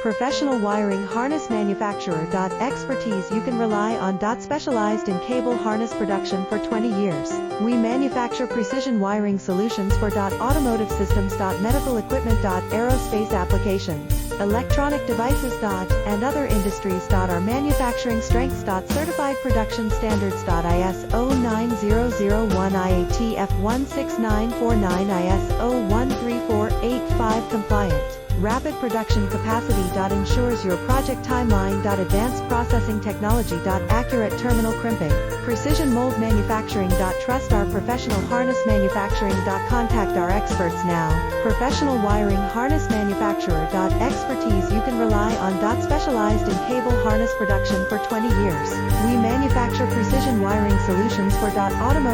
Professional wiring harness manufacturer. Expertise you can rely on. Specialized in cable harness production for 20 years. We manufacture precision wiring solutions for automotive systems, medical equipment, aerospace applications, electronic devices, and other industries. Our manufacturing strengths. Certified production standards. ISO 9001 IATF 16949 ISO 13485 compliant. Rapid production capacity. Ensures your project timeline. Advanced processing technology. Accurate terminal crimping. Precision mold manufacturing. Trust our professional harness manufacturing. Contact our experts now. Professional wiring harness manufacturer. Expertise you can rely on. Specialized in cable harness production for 20 years. We manufacture precision wiring solutions for automotive